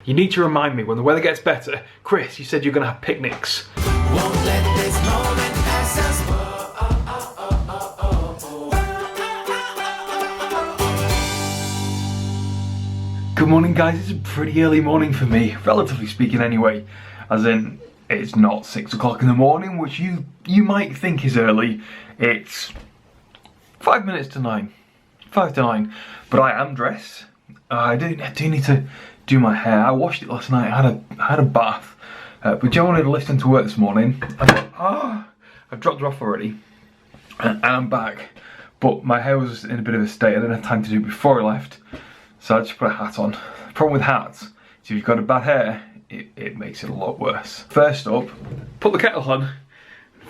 You need to remind me when the weather gets better. Chris, you said you're gonna have picnics. Won't let this moment pass us. Good morning, guys. It's a pretty early morning for me, relatively speaking anyway. As in, it's not 6 o'clock in the morning, which you might think is early. It's 5 minutes to 9. 5 to 9. But I am dressed. I do need to do my hair. I washed it last night. I had a bath. But Joe wanted to listen to work this morning. I thought, I've dropped her off already. And I'm back. But my hair was in a bit of a state. I didn't have time to do it before I left. So I just put a hat on. The problem with hats is if you've got a bad hair, it makes it a lot worse. First up, put the kettle on,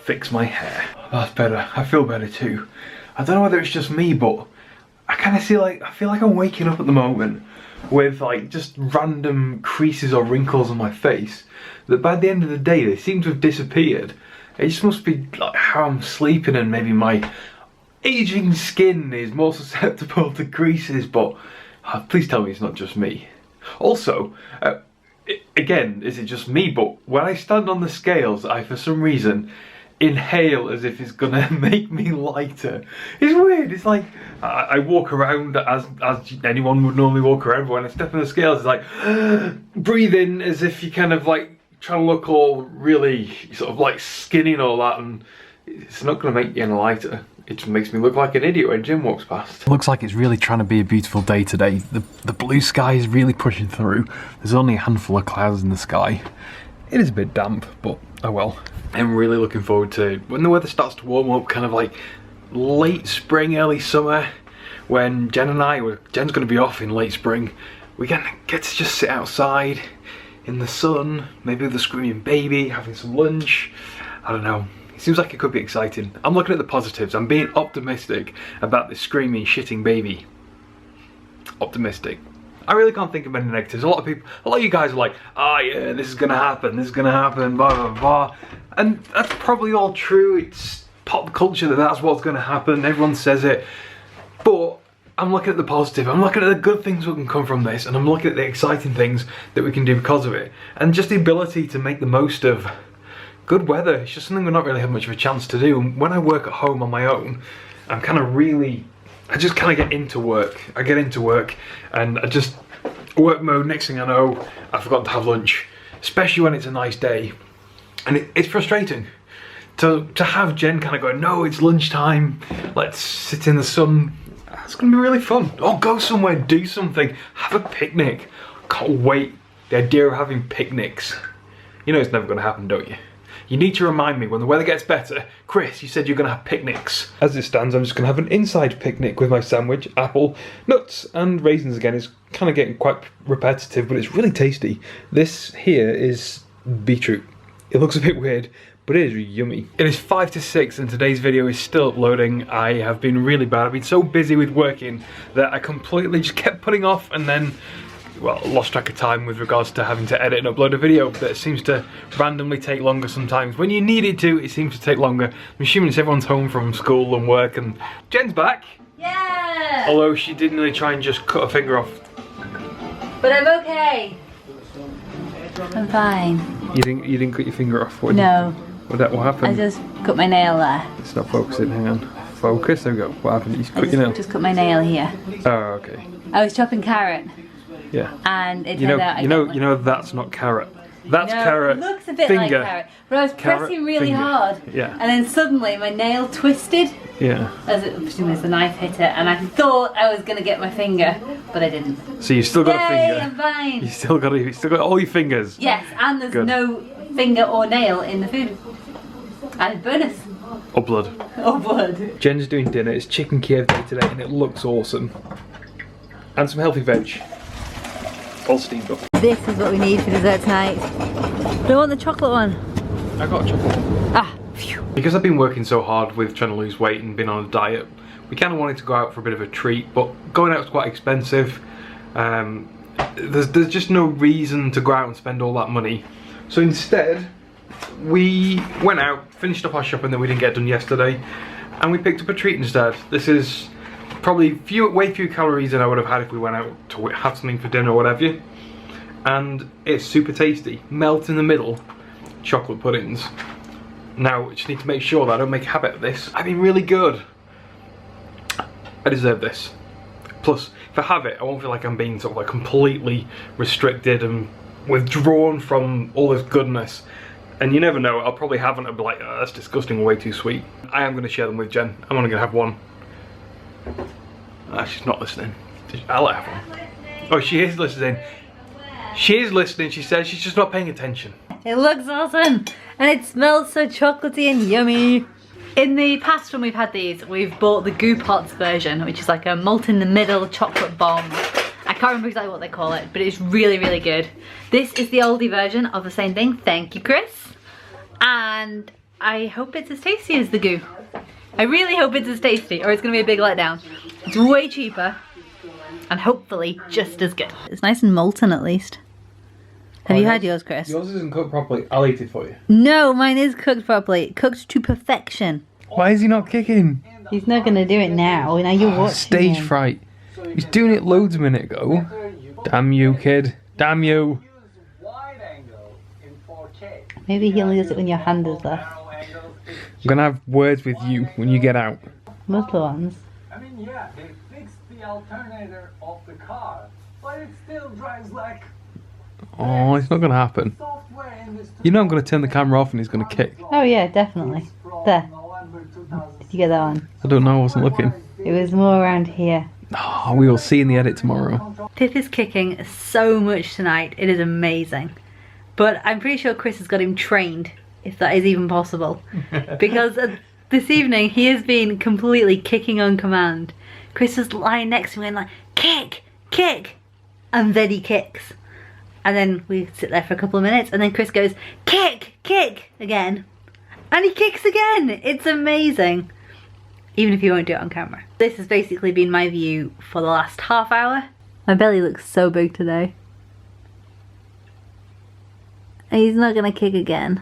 fix my hair. That's better. I feel better too. I don't know whether it's just me, but I kind of feel like I'm waking up at the moment with like just random creases or wrinkles on my face that by the end of the day they seem to have disappeared. It just must be like how I'm sleeping, and maybe my aging skin is more susceptible to creases, but please tell me it's not just me. Also, again, is it just me, but when I stand on the scales, I for some reason inhale as if it's gonna make me lighter. It's weird. It's like I walk around as anyone would normally walk around, but when I step on the scales, it's like breathe in as if you kind of like trying to look all really sort of like skinny and all that, and it's not gonna make you any lighter. It just makes me look like an idiot when Jim walks past. Looks like it's really trying to be a beautiful day today. The blue sky is really pushing through. There's only a handful of clouds in the sky. It is a bit damp, but oh well. I'm really looking forward to when the weather starts to warm up, kind of like late spring, early summer, when Jen's going to be off in late spring. We're going to get to just sit outside in the sun, maybe with a screaming baby, having some lunch. I don't know. It seems like it could be exciting. I'm looking at the positives. I'm being optimistic about this screaming, shitting baby. Optimistic. I really can't think of any negatives. A lot of you guys are like, oh yeah, this is gonna happen, blah, blah, blah. And that's probably all true. It's pop culture that's what's gonna happen. Everyone says it. But I'm looking at the positive. I'm looking at the good things that can come from this, and I'm looking at the exciting things that we can do because of it. And just the ability to make the most of good weather. It's just something we're not really having much of a chance to do. And when I work at home on my own, I just kind of get into work. I get into work and I just work mode. Next thing I know, I forgot to have lunch, especially when it's a nice day. And it's frustrating to have Jen kind of go, no, it's lunchtime, let's sit in the sun. It's gonna be really fun. Oh, go somewhere, do something, have a picnic. Can't wait. The idea of having picnics. You know it's never gonna happen, don't you? You need to remind me when the weather gets better. Chris, you said you're going to have picnics. As it stands, I'm just going to have an inside picnic with my sandwich, apple, nuts and raisins again. It's kind of getting quite repetitive, but it's really tasty. This here is beetroot. It looks a bit weird, but it is yummy. It is 5 to 6 and today's video is still uploading. I have been really bad. I've been so busy with working that I completely just kept putting off, and then well, lost track of time with regards to having to edit and upload a video that seems to randomly take longer sometimes. When you need it to, it seems to take longer. I'm assuming it's everyone's home from school and work, and Jen's back. Yeah! Although she did nearly try and just cut her finger off. But I'm okay. I'm fine. You didn't cut your finger off? What happened? I just cut my nail there. It's not focusing, hang on. Focus, there we go. What happened? You cut your nail? Just cut my nail here. Oh, okay. I was chopping carrot. Yeah. And it you turned out you know that's not carrot. That's carrot. It looks a bit finger. like carrot. But I was pressing really hard. Yeah. And then suddenly my nail twisted. Yeah. As the knife hit it, and I thought I was gonna get my finger, but I didn't. So you still got a finger. I'm fine. You still got all your fingers. Yes, and there's no finger or nail in the food. And bonus. Or blood. Or blood. Jen's doing dinner. It's chicken Kiev day today, and it looks awesome. And some healthy veg. All steamed up. This is what we need for dessert tonight. Do you want the chocolate one? I got a chocolate one. Ah, phew. Because I've been working so hard with trying to lose weight and been on a diet, we kind of wanted to go out for a bit of a treat, but going out is quite expensive. There's just no reason to go out and spend all that money. So instead, we went out, finished up our shopping that we didn't get done yesterday, and we picked up a treat instead. This is probably way fewer calories than I would have had if we went out to have something for dinner or whatever. and it's super tasty. Melt in the middle chocolate puddings. Now, I just need to make sure that I don't make a habit of this. I've been really good. I deserve this. Plus, if I have it, I won't feel like I'm being sort of like completely restricted and withdrawn from all this goodness. And you never know, I'll probably have one and be like, oh, that's disgusting, way too sweet. I am going to share them with Jen. I'm only going to have one. She's not listening. I'll let her have one. Oh, she is listening. She is listening, she says. She's just not paying attention. It looks awesome and it smells so chocolatey and yummy. In the past when we've had these, we've bought the Goo Pots version, which is like a malt in the middle chocolate bomb. I can't remember exactly what they call it, but it's really, really good. This is the oldie version of the same thing. Thank you, Chris. And I hope it's as tasty as the Goo. I really hope it's as tasty, or it's gonna be a big letdown. It's way cheaper and hopefully just as good. It's nice and molten at least. Have you had yours, Chris? Yours isn't cooked properly. I'll eat it for you. No, mine is cooked properly. Cooked to perfection. Why is he not kicking? He's not gonna do it now. Now you're watching. Stage him. fright. He's doing it loads a minute ago. Damn you, kid. Damn you. Maybe he only does it when your hand is there. I'm gonna have words with you when you get out. Muscle ones. I mean, yeah, they fixed the alternator of the car, but it still drives like Oh, it's not gonna happen. software in this. You know I'm gonna turn the camera off and he's gonna kick. Oh yeah, definitely. There. Did you get that on? I don't know, I wasn't looking. It was more around here. Oh, we will see in the edit tomorrow. Pip is kicking so much tonight. It is amazing. But I'm pretty sure Chris has got him trained, if that is even possible. Because this evening he has been completely kicking on command. Chris was lying next to me and like, kick, kick. And then he kicks. And then we sit there for a couple of minutes and then Chris goes, kick, kick again. And he kicks again. It's amazing. Even if he won't do it on camera. This has basically been my view for the last half hour. My belly looks so big today. He's not gonna kick again.